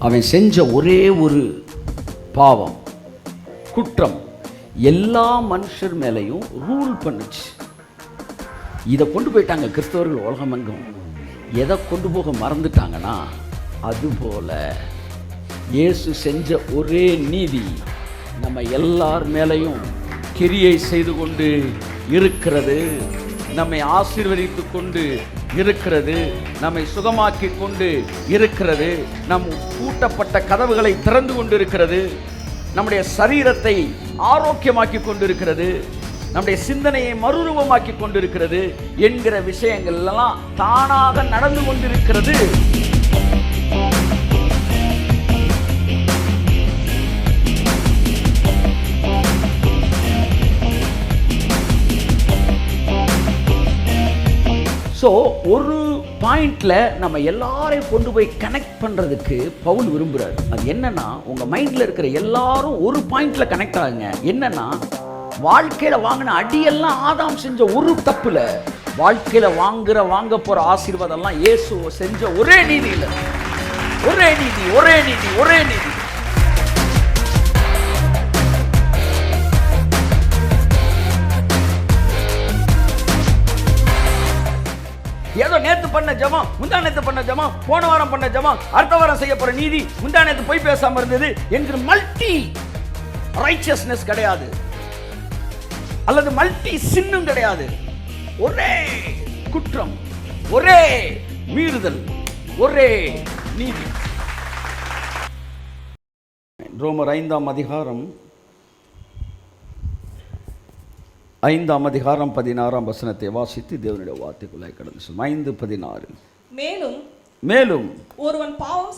அவன் செஞ்ச ஒரே ஒரு பாவம், குற்றம் எல்லா மனுஷர் மேலையும் ரூல் பண்ணுச்சு. இதை கொண்டு போயிட்டாங்க கிறிஸ்தவர்கள் உலகமெங்கும். எதை கொண்டு போக மறந்துட்டாங்கன்னா, அதுபோல இயேசு செஞ்ச ஒரே நீதி நம்ம எல்லார் மேலையும் கிரியை செய்து கொண்டு இருக்கிறது, நம்மை ஆசீர்வதித்து கொண்டு இருக்கிறது, நம்மை சுகமாக்கி கொண்டு இருக்கிறது, நம் பூட்டப்பட்ட கதவுகளை திறந்து கொண்டு இருக்கிறது, நம்முடைய சரீரத்தை ஆரோக்கியமாக்கி கொண்டிருக்கிறது, நம்முடைய சிந்தனையை மறுரூபமாக்கி கொண்டிருக்கிறது என்கிற விஷயங்கள் எல்லாம் தானாக நடந்து கொண்டிருக்கிறது. ஸோ ஒரு பாயிண்டில் நம்ம எல்லாரையும் கொண்டு போய் கனெக்ட் பண்ணுறதுக்கு பவுல் விரும்புகிறார். அது என்னன்னா, உங்கள் மைண்டில் இருக்கிற எல்லாரும் ஒரு பாயிண்டில் கனெக்ட் ஆகுங்க. என்னன்னா, வாழ்க்கையில் வாங்கின அடியெல்லாம் ஆதாம் செஞ்ச ஒரு தப்புல, வாழ்க்கையில் வாங்க போகிற ஆசீர்வாதம்லாம் இயேசு செஞ்ச ஒரே நீதியில், ஒரே நீதி, ஒரே நீதி, ஒரே நீதி. ஏதோ நேத்து பண்ண ஜெபம், முந்தா நேத்து பண்ண ஜெபம், போன வாரம் பண்ண ஜெபம், அடுத்த வாரம் செய்ய போற நீதி, முந்தா நேத்து போய் பேசாம இருந்தது என்கிற மல்டி ரைச்சஸ்னஸ் கிடையாது, அல்லது மல்டி சின்னும் கிடையாது. ஒரே குற்றம், ஒரே மீறுதல், ஒரே நீதி. ரோமர் 5ஆம் அதிகாரம் 16ஆம் வசனத்தை வாசித்து தேவனுடைய வார்த்தைக்குள்ளாய் கடந்து செல்லும். 5:16. மேலும் ஒருவன் பாவம்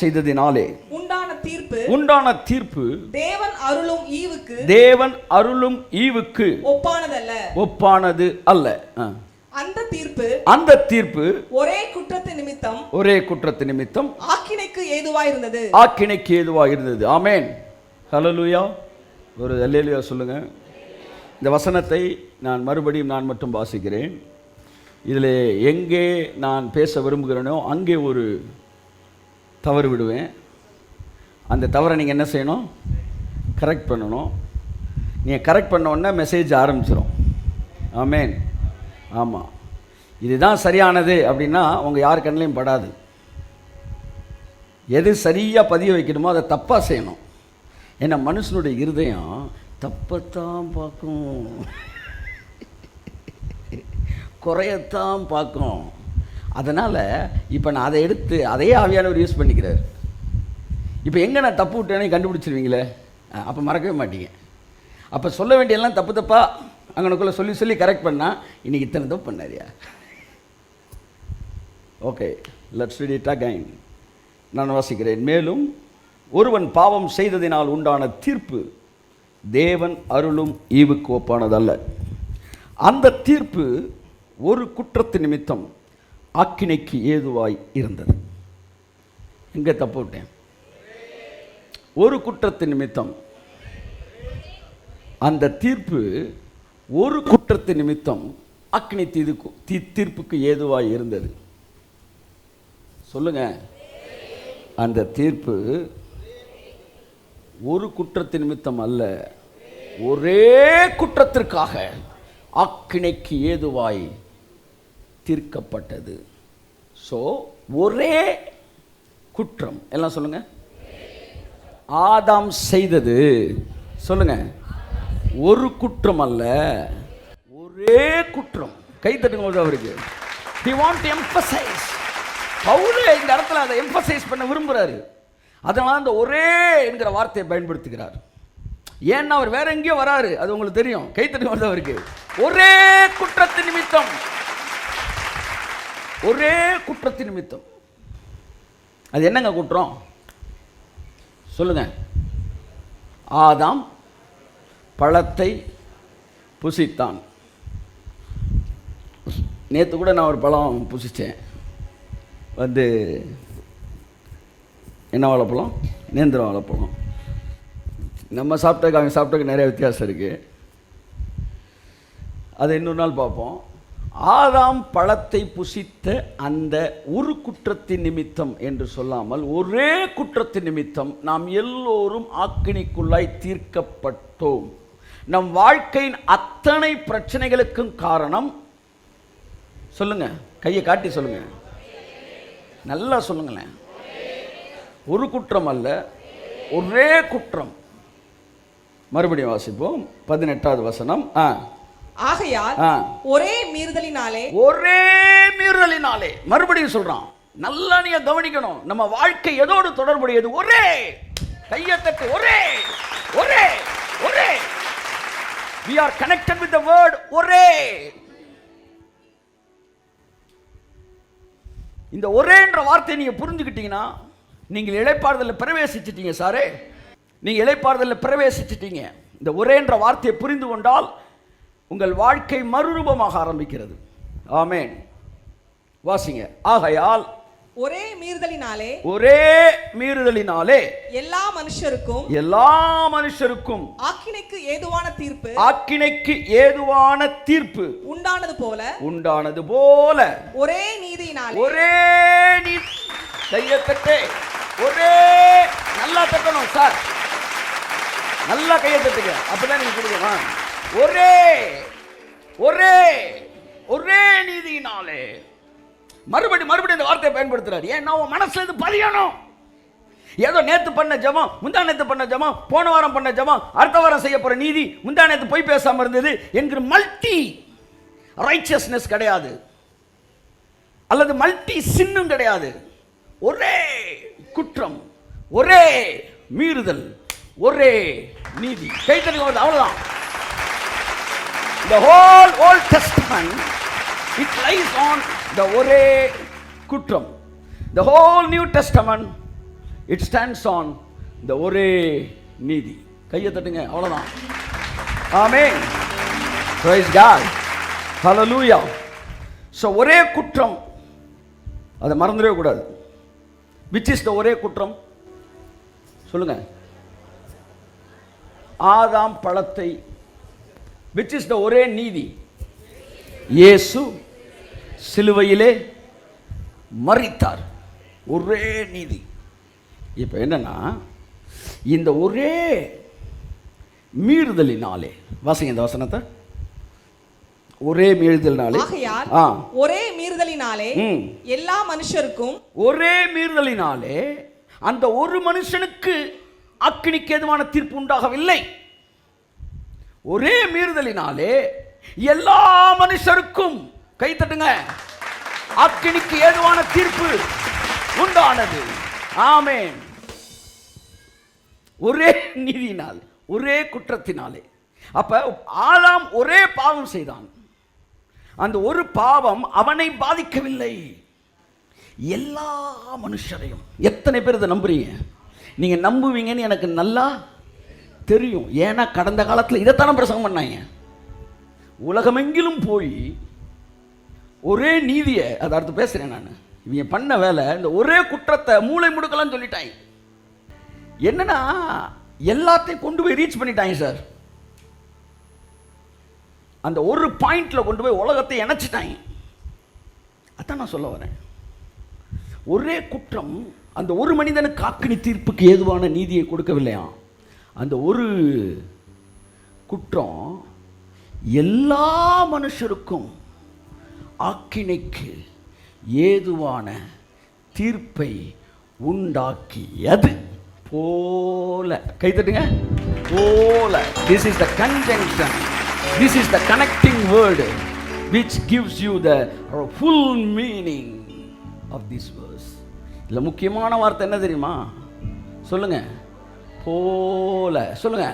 செய்ததினாலே உண்டான தீர்ப்பு தேவன் அருளும் ஈவுக்கு ஒப்பானது அல்ல. அந்த தீர்ப்பு ஒரே குற்றத்து நிமித்தம் ஆக்கினைக்கு ஏதுவாய் இருந்தது. ஆமென், ஹல்லேலூயா. ஒரு அல்லேலூயா சொல்லுங்க. இந்த வசனத்தை நான் மறுபடியும் மட்டும் வாசிக்கிறேன். இதில் எங்கே நான் பேச விரும்புகிறேனோ அங்கே ஒரு தவறு விடுவேன். அந்த தவறை நீங்கள் என்ன செய்யணும்? கரெக்ட் பண்ணணும். நீங்கள் கரெக்ட் பண்ண உடனே மெசேஜ் ஆரம்பிச்சிடும். ஆமென். ஆமாம், இதுதான் சரியானது அப்படின்னா உங்கள் யார் கண்ணிலையும் படாது. எது சரியாக பதிய வைக்கணுமோ அதை தப்பாக செய்யணும். ஏன்னா மனுஷனுடைய இருதயம் தப்பத்தான் பார்க்கும், குறையத்தான் பார்க்கும். அதனால் இப்போ நான் அதை எடுத்து அதையே ஆவியானவர் யூஸ் பண்ணிக்கிறார். இப்போ எங்கே நான் தப்பு விட்டேனே கண்டுபிடிச்சிருவீங்களே, அப்போ மறக்கவே மாட்டீங்க. அப்போ சொல்ல வேண்டியெல்லாம் தப்பாக அங்கனுக்குள்ளே சொல்லி கரெக்ட் பண்ணால் இன்றைக்கி இத்தனை தப்பு பண்ணாரியா. Okay, let's read it again. நான் வாசிக்கிறேன். மேலும் ஒருவன் பாவம் செய்ததினால் உண்டான தீர்ப்பு தேவன் அருளும் ஈவுக்கு ஒப்பானதல்ல. அந்த தீர்ப்பு ஒரு குற்றத்து நிமித்தம் ஆக்கினைக்கு ஏதுவாய் இருந்தது. எங்கே தப்பு விட்டேன்? ஒரு குற்றத்து நிமித்தம். அந்த தீர்ப்பு ஒரு குற்றத்து நிமித்தம் ஆக்கினை தீர்ப்புக்கு ஏதுவாய் இருந்தது. சொல்லுங்க. அந்த தீர்ப்பு ஒரு குற்றத்து நிமித்தம் அல்ல, ஒரே குற்றத்திற்காக ஆக்கினைக்கு ஏதுவாய் தீர்க்கப்பட்டது. ஸோ ஒரே குற்றம். எல்லாம் சொல்லுங்க. ஆதாம் செய்தது, சொல்லுங்க, ஒரு குற்றம் அல்ல, ஒரே குற்றம். கை தட்டுங்க அவருக்கு. He want to emphasize. Pavul இந்த இடத்துல அதை எம்பசைஸ் பண்ண விரும்புகிறாரு. அதனால அந்த ஒரே என்கிற வார்த்தையை பயன்படுத்துகிறார். ஏன்னா அவர் வேற எங்கேயோ வராரு, அது உங்களுக்கு தெரியும். கைத்தறி வருது அவருக்கு. ஒரே குற்றத்தின் நிமித்தம், ஒரே குற்றத்தின் நிமித்தம். அது என்னங்க குற்றம்? சொல்லுங்க. ஆதாம் பழத்தை புசித்தான். நேற்று கூட நான் ஒரு பழம் புசித்தேன். என்ன வாழைப்பழம்? நேந்திர வாழைப்பழம். நம்ம சாப்பிட்டதுக்கு அவங்க சாப்பிட்டதுக்கு நிறைய வித்தியாசம் இருக்குது. அதை இன்னொரு நாள் பார்ப்போம். ஆதாம் பழத்தை புசித்த அந்த ஒரு குற்றத்தின் நிமித்தம் என்று சொல்லாமல் ஒரே குற்றத்தின் நிமித்தம் நாம் எல்லோரும் ஆக்கினைக்குள்ளாய் தீர்க்கப்பட்டோம். நம் வாழ்க்கையின் அத்தனை பிரச்சனைகளுக்கும் காரணம் சொல்லுங்க, கையை காட்டி சொல்லுங்க, நல்லா சொல்லுங்களேன். ஒரு குற்றம் அல்ல, ஒரே குற்றம். மறுபடியும் வாசிப்போம் 18வது வசனம். ஆகையால் ஒரே மீறுதலினாலே, ஒரே மீறுதலினாலே. மறுபடியும் சொல்றான், நல்லா நீங்க கவனிக்கணும். நம்ம வாழ்க்கை எதோடு தொடர்புடையது? ஒரே. கையத்தட்டு. ஒரே ஒரே ஒரே. we are connected with the word ஒரே. இந்த ஒரேன்ற வார்த்தையை நீங்க புரிஞ்சுக்கிட்டீங்கன்னா நீங்கள் இளைப்பாறுதலில் பிரவேசிச்சிட்டீங்க. சாரே, நீங்க இளைப்பாறுதலில் பிரவேசிச்சிட்டீங்க. இந்த ஒரேன்ற வார்த்தையை புரிந்து கொண்டால் உங்கள் வாழ்க்கை மறுரூபமாக ஆரம்பிக்கிறது. ஆமென். வாசிங்க. ஆகையால் ஒரே மீறுதலினாலே, ஒரே மீறுதலினாலே எல்லா மனுஷருக்கும் ஆக்கினைக்கு ஏதுவான தீர்ப்பு உண்டானது போல ஒரே நீதியினாலே, ஒரே நீதி. கையத்தட்டே. ஒரே. நல்லா தட்டணும் சார், நல்லா கையை தட்டுங்க, அப்பதான் நீங்க கொடுக்கணும். ஒரே ஒரே ஒரே நீதியினாலே. மறுபடியும் இந்த வார்த்தையை பயன்படுத்துறாரு. ஏன்னா உன் மனசுல இது பதியணும். ஏதோ நேத்து பண்ண ஜெபம், முந்தா நேத்து பண்ண ஜெபம், போன வாரம் பண்ண ஜெபம், அடுத்த வாரம் செய்ய போற நீதி, முந்தா நேத்து போய் பேசாம இருந்தது என்கிற மல்டி ரைச்சியஸ்னஸ் கிடையாது, அல்லது மல்டி சின்னும் கிடையாது. ஒரே குற்றம், ஒரே மீறுதல், ஒரே நீதி. கைத்தறி அவ்வளவுதான். The whole Old Testament, it lies on the ஒரே குற்றம். The whole New Testament, it stands on the ஒரே நீதி. கையை தட்டுங்க, அவ்வளவுதான். ஆமென். Praise God. Hallelujah. So ஒரே குற்றம், அதை மறந்துடவே கூடாது. Which is the ஒரே குற்றம்? சொல்லுங்க. ஆதாம் பழத்தை. Which is the ஒரே நீதி? இயேசு சிலுவையிலே மரித்தார். ஒரே நீதி. இப்ப என்னன்னா, இந்த ஒரே மீறுதலினாலே, வாசிங்க இந்த வசனத்தை. ஒரே மீறுதலினாலே, ஒரே மீறுதலினாலே எல்லா மனுஷருக்கும், ஒரே மீறுதலினாலே அந்த ஒரு மனுஷனுக்கு அக்கினிக்கு ஏதுவான தீர்ப்பு உண்டாகவில்லை. ஒரே மீறுதலினாலே எல்லா மனுஷருக்கும், கை தட்டுங்க, அக்கினிக்கு ஏதுவான தீர்ப்பு உண்டானது. ஆமென். ஒரே நீதியினால், ஒரே குற்றத்தினாலே. அப்ப ஆதாம் ஒரே பாவம் செய்தான். அந்த ஒரு பாவம் அவனை பாதிக்கவில்லை, எல்லா மனுஷரையும். எத்தனை பேர் இதை நம்புறீங்க? நீங்க நம்புவீங்கன்னு எனக்கு நல்லா தெரியும். ஏன்னா கடந்த காலத்தில் இதைத்தான பிரசங்கம் பண்ணாங்க. உலகமெங்கிலும் போய் ஒரே நீதியை, அதை அடுத்து பேசுறேன் நான். இவங்க பண்ண வேலை இந்த ஒரே குற்றத்தை மூளை முடுக்கலாம் சொல்லிட்டாங்க. என்னன்னா எல்லாத்தையும் கொண்டு போய் ரீச் பண்ணிட்டாங்க சார். அந்த ஒரு பாயிண்ட்ல கொண்டு போய் உலகத்தை இணைச்சிட்டாங்க. அதான் நான் சொல்ல வரேன். ஒரே குற்றம் அந்த ஒரு மனிதனுக்கு அக்கினி தீர்ப்புக்கு ஏதுவான நீதியை கொடுக்கவில்லையா? அந்த ஒரு குற்றம் எல்லா மனுஷருக்கும் ஆக்கினைக்கு ஏதுவான தீர்ப்பை உண்டாக்கியது போல. கைத்தட்டுங்க. போல. This is the conjunction. This is the connecting word which gives you the full meaning of this verse. இதுல முக்கியமான வார்த்தை என்ன தெரியுமா? சொல்லுங்க. போல. சொல்லுங்க.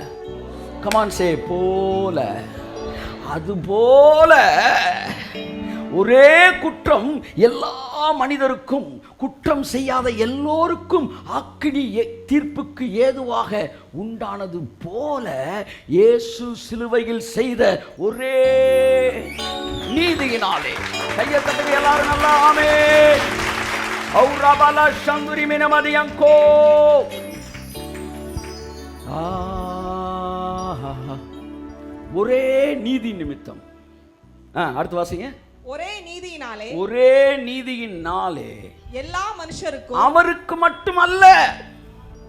Come on, say போல. அது போல ஒரே குற்றம் எல்லா மனிதருக்கும், குற்றம் செய்யாத எல்லோருக்கும் அக்கினி தீர்ப்புக்கு ஏதுவாக உண்டானது போல இயேசு சிலுவையில் செய்த ஒரே நீதியினாலே. கையை தட்டுங்க எல்லாரும் நல்லா. ஆமென். ஔரபல சங்குரி மினமதியங்கோ. ஒரே நீதி நிமித்தம். அடுத்து வாசிங்க. ஒரே நீதியினாலே எல்லா மனுஷருக்கும் அவருக்கு மட்டுமல்ல.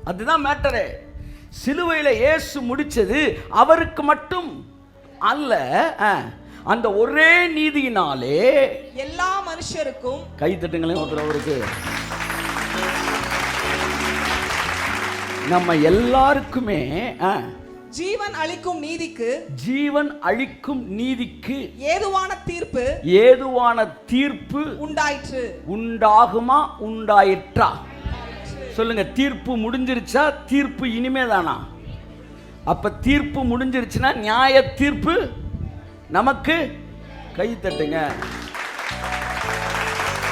அதுதான் மேட்டரே. சிலுவையில இயேசு முடிச்சது அவருக்கு மட்டும் அல்ல, அந்த ஒரே நீதியினாலே எல்லா மனுஷருக்கும். கை தட்டுங்களேன் ஒருத்தருக்கு. நம்ம எல்லாருக்குமே ஜீவன் அளிக்கும் நீதிக்கு ஏதுவான தீர்ப்பு உண்டாகுமா உண்டாயிற்றா? சொல்லுங்க. தீர்ப்பு முடிஞ்சிருச்சா? தீர்ப்பு இனிமேதானா? அப்ப தீர்ப்பு முடிஞ்சிருச்சுன்னா நியாய தீர்ப்பு நமக்கு. கை தட்டுங்க.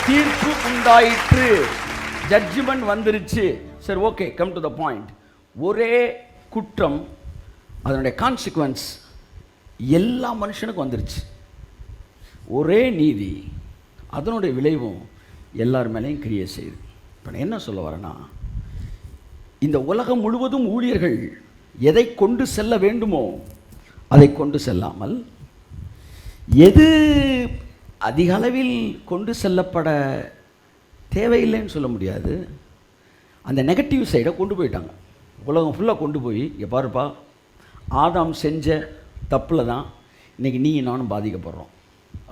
தீர்ப்பு உண்டாயிற்று, ஜட்ஜ்மெண்ட் வந்துருச்சு. சரி, okay, come to the point. ஒரே குற்றம், அதனுடைய கான்சிக்வன்ஸ் எல்லா மனுஷனுக்கும் வந்துருச்சு. ஒரே நீதி, அதனுடைய விளைவும் எல்லார் மேலேயும் கிரியை செய்யுது. இப்போ நான் என்ன சொல்ல வரேன்னா, இந்த உலகம் முழுவதும் ஊழியர்கள் எதை கொண்டு செல்ல வேண்டுமோ அதை கொண்டு செல்லாமல், எது அதிக அளவில் கொண்டு செல்லப்பட தேவையில்லைன்னு சொல்ல முடியாது, அந்த நெகட்டிவ் சைடை கொண்டு போயிட்டாங்க. உலகம் ஃபுல்லாக கொண்டு போய், இங்கே பாருப்பா, ஆதாம் செஞ்ச தப்பில் தான் இன்றைக்கி நீ நானும் பாதிக்கப்படுறோம்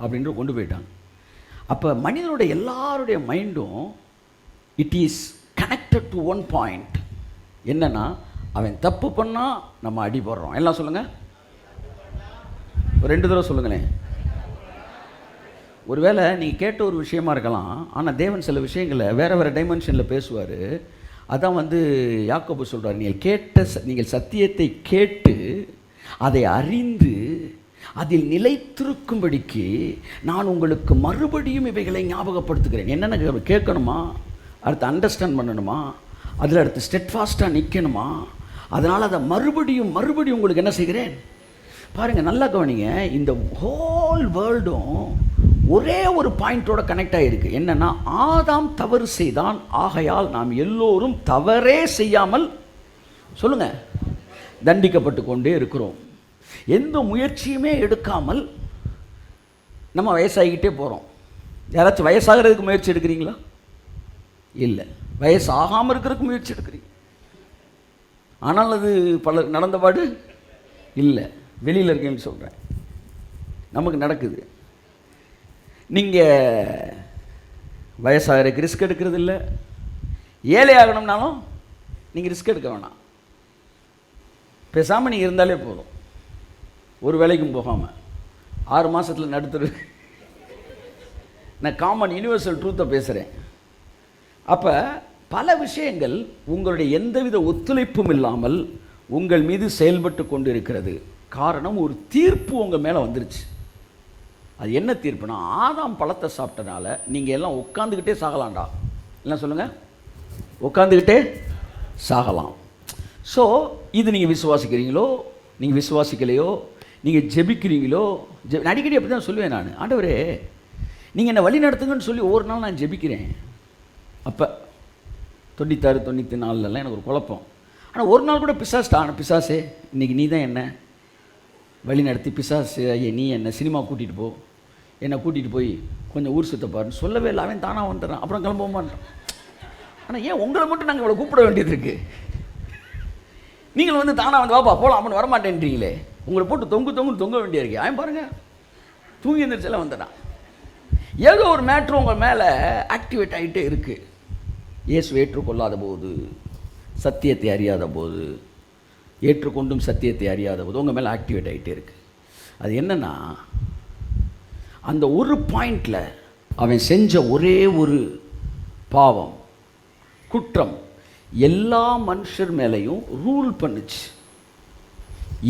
அப்படின்ற கொண்டு போயிட்டாங்க. அப்போ மனிதனுடைய எல்லாருடைய மைண்டும் it is connected to one point. என்னென்னா, அவன் தப்பு பண்ணால் நம்ம அடிபடுறோம். எல்லாம் சொல்லுங்கள், ஒரு 2 தடவை சொல்லுங்களேன். ஒருவேளை நீங்கள் கேட்ட ஒரு விஷயமா இருக்கலாம், ஆனால் தேவன் சில விஷயங்களை வேறு டைமென்ஷனில் பேசுவார். அதான் யாக்கோபு சொல்கிறார், நீங்கள் சத்தியத்தை கேட்டு அதை அறிந்து அதில் நிலைத்திருக்கும்படிக்கு நான் உங்களுக்கு மறுபடியும் இவைகளை ஞாபகப்படுத்துகிறேன். என்னென்ன கேட்கணுமா, அடுத்து அண்டர்ஸ்டாண்ட் பண்ணணுமா, அதில் அடுத்து ஸ்டெட்ஃபாஸ்ட்டாக நிற்கணுமா, அதனால் அதை மறுபடியும் உங்களுக்கு என்ன செய்கிறேன். பாருங்கள், நல்லா கவனிங்க. இந்த ஹோல் வேர்ல்டும் ஒரே ஒரு பாயிண்டோட கனெக்ட் ஆகிருக்கு. என்னென்னா, ஆதாம் தவறு செய்தான், ஆகையால் நாம் எல்லோரும் தவறே செய்யாமல் சொல்லுங்கள் தண்டிக்கப்பட்டு கொண்டே இருக்கிறோம். எந்த முயற்சியுமே எடுக்காமல் நம்ம வயசாகிக்கிட்டே போகிறோம். யாராச்சும் வயசாகிறதுக்கு முயற்சி எடுக்கிறீங்களா? இல்லை. வயசாகாமல் இருக்கிறதுக்கு முயற்சி எடுக்கிறீங்க. ஆனால் அது பல நடந்தபாடு இல்லை. வெளியில் இருக்கேன்னு சொல்கிறேன், நமக்கு நடக்குது. நீங்கள் வயசாகிறதுக்கு ரிஸ்க் எடுக்கிறது இல்லை. ஏழை ஆகணும்னாலும் நீங்கள் ரிஸ்க் எடுக்க வேணாம். பேசாமல் நீங்கள் இருந்தாலே போதும். ஒரு வேலைக்கும் போகாமல் 6 மாதத்தில் நடுத்தரு. நான் காமன் யூனிவர்சல் ட்ரூத்தை பேசுகிறேன். அப்போ பல விஷயங்கள் உங்களுடைய எந்தவித ஒத்துழைப்பும் இல்லாமல் உங்கள் மீது செயல்பட்டு கொண்டு இருக்கிறது. காரணம், ஒரு தீர்ப்பு உங்கள் மேலே வந்துருச்சு. அது என்ன தீர்ப்புனா, ஆதாம் பழத்தை சாப்பிட்டனால நீங்கள் எல்லாம் உட்காந்துக்கிட்டே சாகலாம்டா. எல்லாம் சொல்லுங்கள், உட்காந்துக்கிட்டே சாகலாம். ஸோ இது நீங்கள் விசுவாசிக்கிறீங்களோ, நீங்கள் விசுவாசிக்கலையோ, நீங்கள் ஜெபிக்கிறீங்களோ, அடிக்கடி அப்படி தான் சொல்லுவேன் நான். ஆண்டவரே, நீங்கள் என்னை வழி நடத்துங்கன்னு சொல்லி ஒவ்வொரு நாள் நான் ஜெபிக்கிறேன். அப்போ 96, 94 எனக்கு ஒரு குழப்பம். ஆனால் ஒரு நாள் கூட பிசாசே இன்றைக்கி நீ தான் என்ன வழி நடத்தி, பிசாசு ஐயா நீ என்ன சினிமா கூட்டிகிட்டு போ, என்னை கூட்டிகிட்டு போய் கொஞ்சம் ஊர் சுத்த பாருன்னு சொல்லவே இல்லை. அவன் தானாக வந்துடுறான், அப்புறம் கிளம்பமாட்டான். ஆனால் ஏன் உங்களை மட்டும் நாங்கள் இவ்வளோ கூப்பிட வேண்டியது இருக்குது? நீங்கள் தானாக வாப்பா போகலாம் அப்படின்னு வரமாட்டேன்றீங்களே. உங்களை போட்டு தொங்க வேண்டியிருக்கு. அவன் பாருங்கள் தூங்கி எழுந்திரிச்செல்லாம் வந்துட்டான். ஏதோ ஒரு மேட்ரு உங்கள் மேலே ஆக்டிவேட் ஆகிட்டே இருக்குது. இயேசு ஏற்றுக்கொள்ளாத போது, சத்தியத்தை அறியாத போது, ஏற்றுக்கொண்டும் சத்தியத்தை அறியாத போது உங்கள் மேலே ஆக்டிவேட் ஆகிட்டே இருக்குது. அது என்னென்னா, அந்த ஒரு பாயிண்டில் அவன் செஞ்ச ஒரே ஒரு பாவம், குற்றம் எல்லா மனுஷர் மேலேயும் ரூல் பண்ணுச்சு.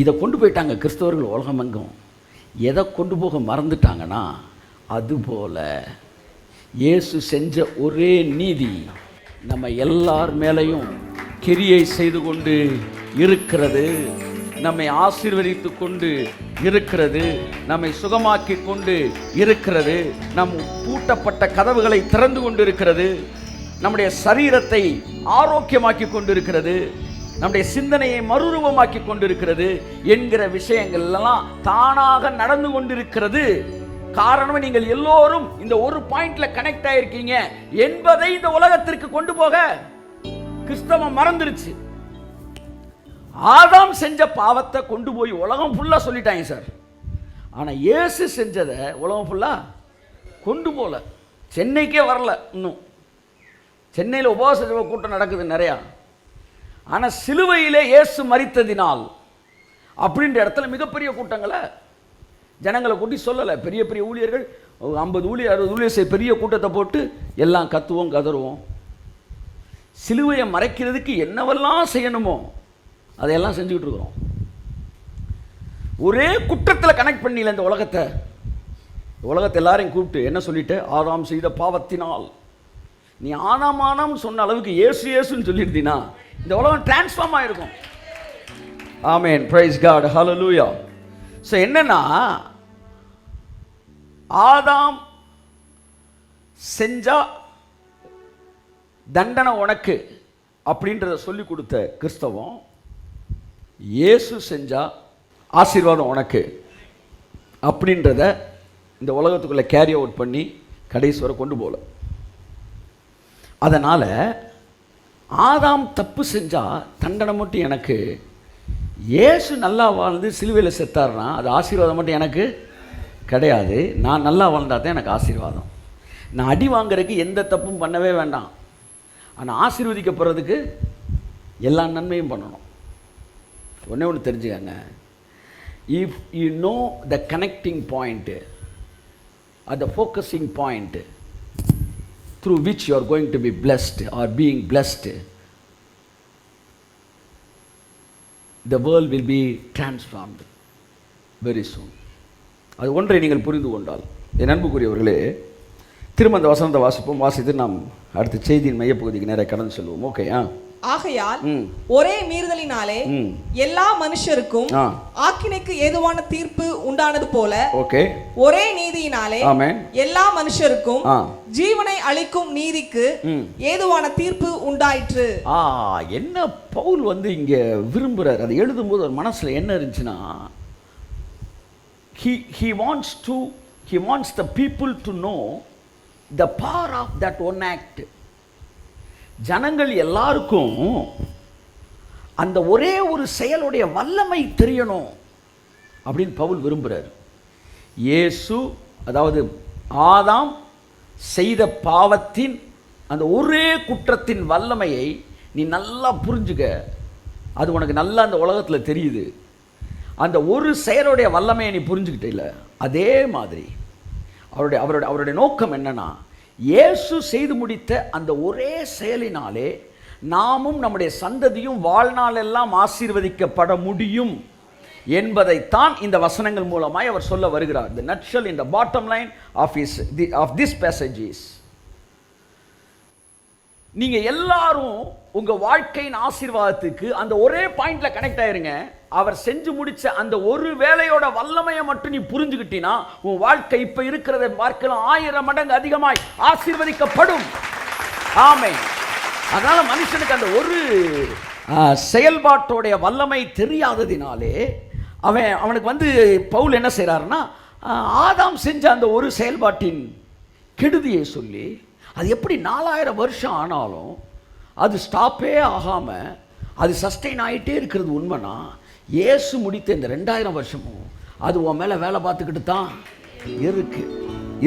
இதை கொண்டு போயிட்டாங்க கிறிஸ்தவர்கள் உலகமெங்கும். எதை கொண்டு போக மறந்துட்டாங்கன்னா, அதுபோல் இயேசு செஞ்ச ஒரே நீதி நம்ம எல்லார் மேலேயும் கிரியை செய்து கொண்டு இருக்கிறது. நம்மை ஆசீர்வதித்து கொண்டு இருக்கிறது, நம்மை சுகமாக்கி கொண்டு இருக்கிறது, நம் பூட்டப்பட்ட கதவுகளை திறந்து கொண்டு இருக்கிறது, நம்முடைய சரீரத்தை ஆரோக்கியமாக்கி கொண்டிருக்கிறது, நம்முடைய சிந்தனையை மறுரூபமாக்கி கொண்டிருக்கிறது என்கிற விஷயங்கள் எல்லாம் தானாக நடந்து கொண்டிருக்கிறது. காரணம் நீங்கள் எல்லோரும் இந்த ஒரு பாயிண்ட்ல கனெக்ட் ஆயிருக்கீங்க என்பதை இந்த உலகத்திற்கு கொண்டு போக கிறிஸ்தவம் மறந்துருச்சு. ஆதாம் செஞ்ச பாவத்தை கொண்டு போய் உலகம் ஃபுல்லா சொல்லிட்டாங்க சார். ஆனா இயேசு செஞ்சதை உலகம் ஃபுல்லா கொண்டு போல. சென்னைக்கே வரல. இன்னும் சென்னையில் உபவாச கூட்டம் நடக்குது நிறையா. ஆனா சிலுவையிலே இயேசு மரித்ததினால் அப்படின்ற இடத்துல மிகப்பெரிய கூட்டங்களை ஜனங்களை கூட்டி சொல்லலை. பெரிய பெரிய ஊழியர்கள் 50 ஊழியர் 60 ஊழியர் பெரிய கூட்டத்தை போட்டு எல்லாம் கத்துவோம் கதறுவோம். சிலுவையை மறைக்கிறதுக்கு என்னவெல்லாம் செய்யணுமோ அதையெல்லாம் செஞ்சுக்கிட்டு இருக்கிறோம். ஒரே குற்றத்தில் கனெக்ட் பண்ணல இந்த உலகத்தை எல்லாரையும் கூப்பிட்டு என்ன சொல்லிட்டு, ஆதாம் செய்த பாவத்தினால் நீ ஆனாம் சொன்ன அளவுக்கு இயேசு இயேசுன்னு சொல்லியிருந்தீங்கன்னா இந்த உலகம் டிரான்ஸ்ஃபார்ம் ஆயிருக்கும். ஆமென், பிரைஸ் காட், ஹல்லேலூயா. ஸோ என்னன்னா, ஆதாம் செஞ்சா தண்டனை உனக்கு அப்படின்றத சொல்லி கொடுத்த கிறிஸ்தவம், இயேசு செஞ்சா ஆசீர்வாதம் உனக்கு அப்படின்றத இந்த உலகத்துக்குள்ளே கேரி அவுட் பண்ணி கடைசி வரை கொண்டு போகல. அதனால் ஆதாம் தப்பு செஞ்சால் தண்டனை மட்டும் எனக்கு, இயேசு நல்லா வாழ்ந்து சிலுவையில் செத்தார்னா அது ஆசீர்வாதம் மட்டும் எனக்கு கிடையாது. நான் நல்லா வாழ்ந்தா தான் எனக்கு ஆசீர்வாதம். நான் அடி வாங்குறதுக்கு எந்த தப்பும் பண்ணவே வேண்டாம். ஆனால் ஆசீர்வதிக்கப்படுறதுக்கு எல்லா நன்மையும் பண்ணணும். ஒன்றே ஒன்று தெரிஞ்சுக்கங்க, if you know the connecting point or the focusing point through which you are going to be blessed or being blessed, the world will be transformed very soon. அது ஒன்றை நீங்கள் புரிந்து கொண்டால், என் அன்புக்குரியவர்களே, திரும்ப அந்த வசனத்தை வாசித்து நாம் அடுத்த செய்தியின் மையப்பகுதிக்கு நேராக கடந்து செல்வோம். ஓகே? ஆகையால் ஒரே மீறுதலினாலே எல்லா மனுஷருக்கும் ஆக்கினைக்கு ஏதுவான தீர்ப்பு உண்டானது போல, ஓகே, ஒரே நீதியினாலே எல்லா மனுஷருக்கும் ஜீவனை அளிக்கும் நீதிக்கு ஏதுவான தீர்ப்பு உண்டாயிற்று. என்ன பவுல் இங்க விரும்புறார், அதை எழுதும்போது ஒரு மனசுல என்ன இருந்துச்சுன்னா, he wants the people to know the power of that one act. ஜனங்கள் எல்லாருக்கும் அந்த ஒரே ஒரு செயலுடைய வல்லமை தெரியணும் அப்படின்னு பவுல் விரும்புகிறார். இயேசு, அதாவது ஆதாம் செய்த பாவத்தின் அந்த ஒரே குற்றத்தின் வல்லமையை நீ நல்லா புரிஞ்சுக்க. அது உனக்கு நல்லா அந்த உலகத்தில் தெரியுது. அந்த ஒரு செயலுடைய வல்லமையை நீ புரிஞ்சுக்கிட்ட இல்லை, அதே மாதிரி அவருடைய நோக்கம் என்னன்னா, இயேசு செய்து முடித்த அந்த ஒரே செயலினாலே நாமும் நம்முடைய சந்ததியும் வாழ்நாள் எல்லாம் ஆசீர்வதிக்கப்பட முடியும் என்பதைத்தான் இந்த வசனங்கள் மூலமாய் அவர் சொல்ல வருகிறார். The nutshell in the bottom line of this passage is, நீங்க எல்லாரும் உங்க வாழ்க்கையின் ஆசீர்வாதத்துக்கு அந்த ஒரே பாயிண்ட்ல கனெக்ட் ஆயிருங்க. அவர் செஞ்சு முடிச்ச அந்த ஒரு வேலையோட வல்லமையை மட்டும் நீ புரிஞ்சுக்கிட்டீன்னா உன் வாழ்க்கை இப்ப இருக்கிறதை பார்க்கலாம் 1000 மடங்கு அதிகமாய் ஆசீர்வதிக்கப்படும். ஆமென். அதனால மனுஷனுக்கு அந்த ஒரு செயல்பாட்டோடைய வல்லமை தெரியாததினாலே அவனுக்கு பவுல் என்ன செய்யறாருன்னா, ஆதாம் செஞ்ச அந்த ஒரு செயல்பாட்டின் கெடுதியை சொல்லி, அது எப்படி 4000 வருஷம் ஆனாலும் அது ஸ்டாப்பே ஆகாமல் அது சஸ்டெயின் ஆகிட்டே இருக்கிறது உண்மைனா, இயேசு முடித்த இந்த 2000 வருஷமும் அது உன் மேலே வேலை பார்த்துக்கிட்டு தான்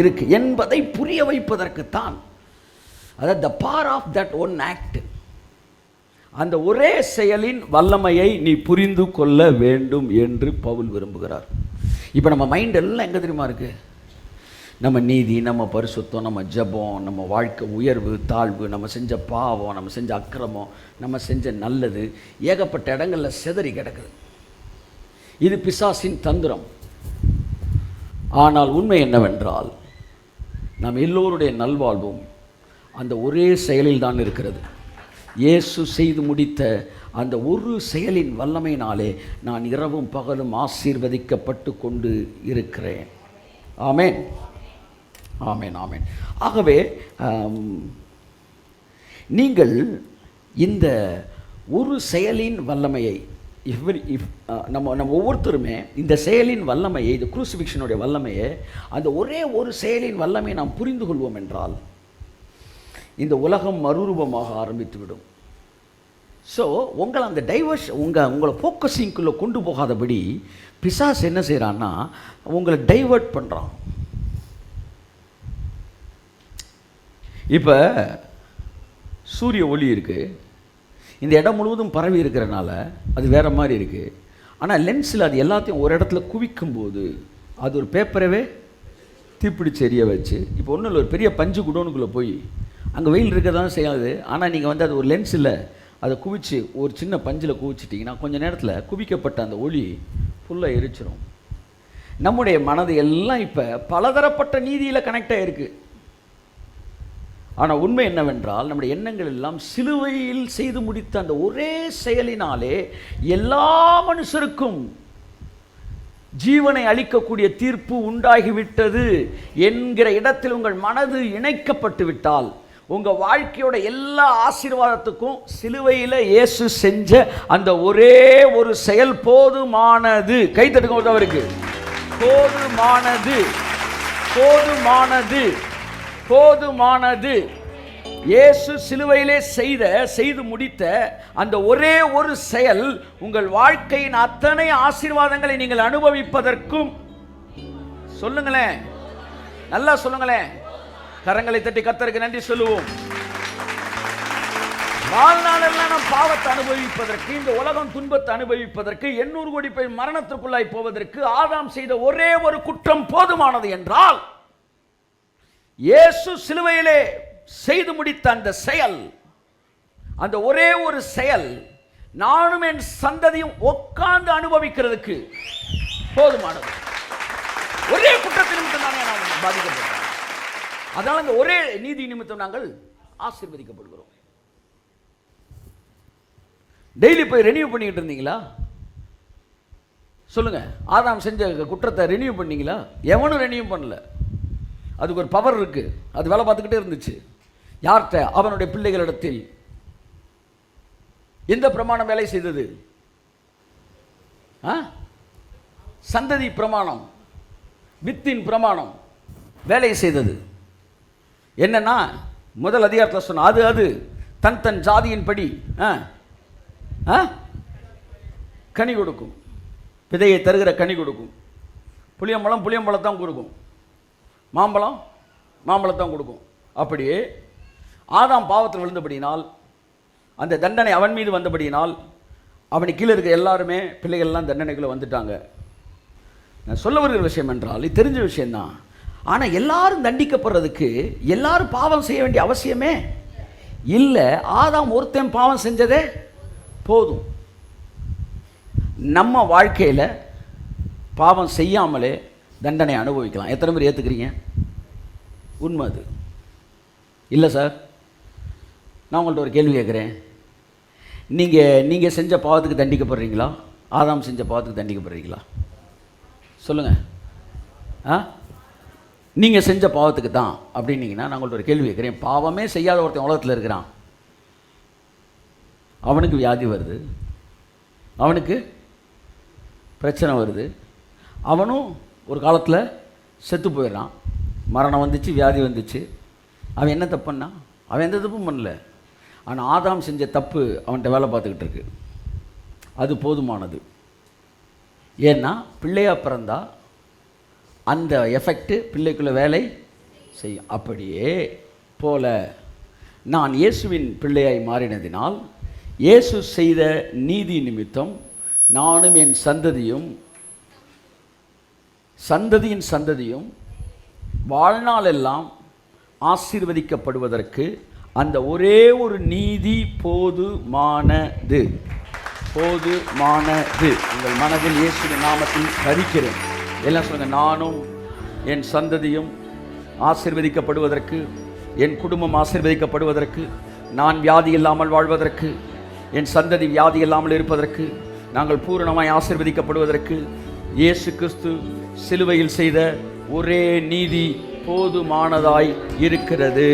இருக்கு என்பதை புரிய வைப்பதற்குத்தான், அதாவது the power of that one act, அந்த ஒரே செயலின் வல்லமையை நீ புரிந்து கொள்ள வேண்டும் என்று பவுல் விரும்புகிறார். இப்போ நம்ம மைண்ட் எல்லாம் எங்கே தெரியுமா இருக்கு? நம்ம நீதி, நம்ம பரிசுத்தம், நம்ம ஜெபம், நம்ம வாழ்க்கை உயர்வு தாழ்வு, நம்ம செஞ்ச பாவம், நம்ம செஞ்ச அக்கிரமம், நம்ம செஞ்ச நல்லது, ஏகப்பட்ட இடங்களில் சிதறி கிடக்குது. இது பிசாசின் தந்திரம். ஆனால் உண்மை என்னவென்றால், நாம் எல்லோருடைய நல்வாழ்வும் அந்த ஒரே செயலில் தான் இருக்கிறது. இயேசு செய்து முடித்த அந்த ஒரு செயலின் வல்லமையினாலே நான் இரவும் பகலும் ஆசீர்வதிக்கப்பட்டு கொண்டு இருக்கிறேன். ஆமென், ஆமென், ஆமென். ஆகவே நீங்கள் இந்த ஒரு செயலின் வல்லமையை நம்ம ஒவ்வொருத்தருமே இந்த செயலின் வல்லமையை, இந்த குரூசிஃபிக்ஷனுடைய வல்லமையை, அந்த ஒரே ஒரு செயலின் வல்லமையை நாம் புரிந்து கொள்வோம் என்றால் இந்த உலகம் மறுரூபமாக ஆரம்பித்துவிடும். ஸோ உங்களை அந்த உங்களை ஃபோக்கஸிங்குள்ளே கொண்டு போகாதபடி பிசாசு என்ன செய்கிறான்னா உங்களை டைவர்ட் பண்ணுறான். இப்போ சூரிய ஒளி இருக்குது, இந்த இடம் முழுவதும் பரவி இருக்கிறனால அது வேறு மாதிரி இருக்குது. ஆனால் லென்ஸில் அது எல்லாத்தையும் ஒரு இடத்துல குவிக்கும்போது அது ஒரு பேப்பரவே தீப்பிடிச்சு எரிய வச்சு, இப்போ ஒன்றும் இல்லை, ஒரு பெரிய பஞ்சு குடோனுக்குள்ளே போய் அங்கே வெயில் இருக்க தான் செய்யாது. ஆனால் நீங்கள் வந்து அது ஒரு லென்ஸில் அதை குவிச்சு ஒரு சின்ன பஞ்சில் குவிச்சிட்டிங்கன்னா கொஞ்சம் நேரத்தில் குவிக்கப்பட்ட அந்த ஒளி ஃபுல்லாக எரிச்சிடும். நம்முடைய மனது எல்லாம் இப்போ பலதரப்பட்ட நீதியில் கனெக்ட் ஆகிருக்கு. ஆனால் உண்மை என்னவென்றால் நம்முடைய எண்ணங்கள் எல்லாம் சிலுவையில் செய்து முடித்த அந்த ஒரே செயலினாலே எல்லா மனுஷருக்கும் ஜீவனை அளிக்கக்கூடிய தீர்ப்பு உண்டாகிவிட்டது என்கிற இடத்தில் உங்கள் மனது இணைக்கப்பட்டு விட்டால் உங்கள் வாழ்க்கையோட எல்லா ஆசீர்வாதத்துக்கும் சிலுவையில் இயேசு செஞ்ச அந்த ஒரே ஒரு செயல் போதுமானது. கை தட்டுங்க அவருக்கு. போதுமானது, போதுமானது, போதுமானது. இயேசு சிலுவையிலே செய்து முடித்த அந்த ஒரே ஒரு செயல் உங்கள் வாழ்க்கையின் அத்தனை ஆசீர்வாதங்களை நீங்கள் அனுபவிப்பதற்கும். சொல்லுங்களேன், நல்லா சொல்லுங்களேன். கரங்களை தட்டி கர்த்தருக்கு நன்றி சொல்லுவோம். வாழ்நாளெல்லாம் நாம் பாவத்தை அனுபவிப்பதற்கு, இந்த உலகம் துன்பத்தை அனுபவிப்பதற்கு, 800 கோடி பேர் மரணத்திற்குள்ளாய் போவதற்கு ஆதாம் செய்த ஒரே ஒரு குற்றம் போதுமானது என்றால், இயேசு சிலுவையிலே செய்து முடித்த அந்த செயல், அந்த ஒரே ஒரு செயல் நானும் என் சந்ததியும் உட்கார்ந்து அனுபவிக்கிறதுக்கு போதுமானது. ஒரே குற்றத்தின் நிமித்தம் தானே நாம் பாதிக்கப்பட்டோம். அதனால் அந்த ஒரே நீதி நிமித்தம் நாங்கள் ஆசீர்வதிக்கப்படுகிறோம். டெய்லி போய் ரெனியூ பண்ணிக்கிட்டு இருந்தீங்களா? சொல்லுங்க. ஆதாம் செஞ்ச குற்றத்தை ரெனியூ பண்ணீங்களா? எவனும் ரெனியூ பண்ணல. அதுக்கு ஒரு பவர் இருக்கு, அது வேலை பார்த்துக்கிட்டே இருந்துச்சு. யார்கிட்ட? அவனுடைய பிள்ளைகளிடத்தில். எந்த பிரமாணம் வேலை செய்தது? சந்ததி பிரமாணம், வித்தின் பிரமாணம் வேலை செய்தது. என்னன்னா முதல் அதிகாரத்தில் சொன்ன அது தன் தன் ஜாதியின் படி கனி கொடுக்கும். விதையை தருகிற கனி கொடுக்கும். புளியம்பழம் புளியம்பழத்தான் கொடுக்கும், மாம்பழம் மாம்பழத்தான் கொடுக்கும். அப்படியே ஆதாம் பாவத்தில் விழுந்தபடியினால், அந்த தண்டனை அவன் மீது வந்தபடியினால், அவனுக்கு கீழே இருக்க எல்லாருமே பிள்ளைகள்லாம் தண்டனைக்குள்ளே வந்துட்டாங்க. நான் சொல்ல வருகிற விஷயம் என்றால் இது தெரிஞ்ச விஷயம்தான். ஆனால் எல்லாரும் தண்டிக்கப்படுறதுக்கு எல்லாரும் பாவம் செய்ய வேண்டிய அவசியமே இல்லை. ஆதாம் ஒருத்தன் பாவம் செஞ்சதே போதும். நம்ம வாழ்க்கையில் பாவம் செய்யாமலே தண்டனை அனுபவிக்கலாம். எத்தனை பேர் ஏற்றுக்கிறீங்க? உண்மை அது இல்லை சார். நான் உங்கள்கிட்ட ஒரு கேள்வி கேட்குறேன். நீங்கள் செஞ்ச பாவத்துக்கு தண்டிக்கப்படுறீங்களா? ஆதாம் செஞ்ச பாவத்துக்கு தண்டிக்கப்படுறீங்களா? சொல்லுங்கள். நீங்கள் செஞ்ச பாவத்துக்கு தான் அப்படின்னீங்கன்னா நான் உங்கள்கிட்ட ஒரு கேள்வி கேட்குறேன். பாவமே செய்யாத ஒருத்தன் உலகத்தில் இருக்கிறான், அவனுக்கு வியாதி வருது, அவனுக்கு பிரச்சனை வருது, அவனும் ஒரு காலத்தில் செத்து போயிடுறான், மரணம் வந்துச்சு, வியாதி வந்துச்சு. அவன் என்ன தப்பு பண்ணான்? அவன் எந்த தப்பும் பண்ணல. ஆனால் ஆதாம் செஞ்ச தப்பு அவன்கிட்ட வேலை பார்த்துக்கிட்டு இருக்கு. அது போதுமானது. ஏன்னா பிள்ளையாக பிறந்தா அந்த எஃபெக்ட் பிள்ளைக்குள்ள வேலை செய்யும். அப்படியே போல நான் இயேசுவின் பிள்ளையாய் மாறினதினால், இயேசு செய்த நீதி நிமித்தம் நானும் என் சந்ததியும் சந்ததியின் சந்ததியும் வாழ்நாளெல்லாம் ஆசீர்வதிக்கப்படுவதற்கு அந்த ஒரே ஒரு நீதி போதுமானது. போதுமானது. உங்கள் மனதில் இயேசுவின் நாமத்தில் கரிக்கிறேன். எல்லாம் சொல்லுங்கள். நானும் என் சந்ததியும் ஆசீர்வதிக்கப்படுவதற்கு, என் குடும்பம் ஆசீர்வதிக்கப்படுவதற்கு, நான் வியாதி இல்லாமல் வாழ்வதற்கு, என் சந்ததி வியாதி இல்லாமல் இருப்பதற்கு, நாங்கள் பூரணமாய் ஆசீர்வதிக்கப்படுவதற்கு இயேசு கிறிஸ்து சிலுவையில் செய்த ஒரே நீதி போதுமானதாய் இருக்கிறது.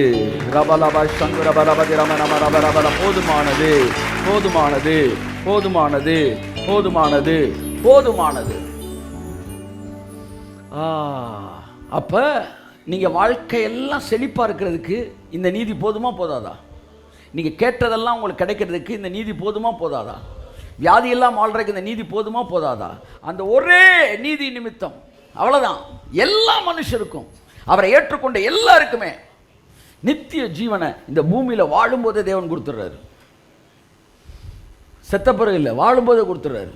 போதுமானது, போதுமானது, போதுமானது. போதுமானது, போதுமானது. அப்ப நீங்க வாழ்க்கையெல்லாம் செழிப்பா இருக்கிறதுக்கு இந்த நீதி போதுமா போதாதா? நீங்க கேட்டதெல்லாம் உங்களுக்கு கிடைக்கிறதுக்கு இந்த நீதி போதுமா போதாதா? வியாதியெல்லாம் வாழ்றதுக்கு இந்த நீதி போதுமா போதாதா? அந்த ஒரே நீதி நிமித்தம், அவ்வளவுதான். எல்லா மனுஷருக்கும், அவரை ஏற்றுக்கொண்ட எல்லாருக்குமே நித்திய ஜீவனை இந்த பூமியில வாழும்போதே தேவன் கொடுத்துடுறாரு. செத்த பிறகு இல்லை, வாழும்போதே கொடுத்துடுறாரு.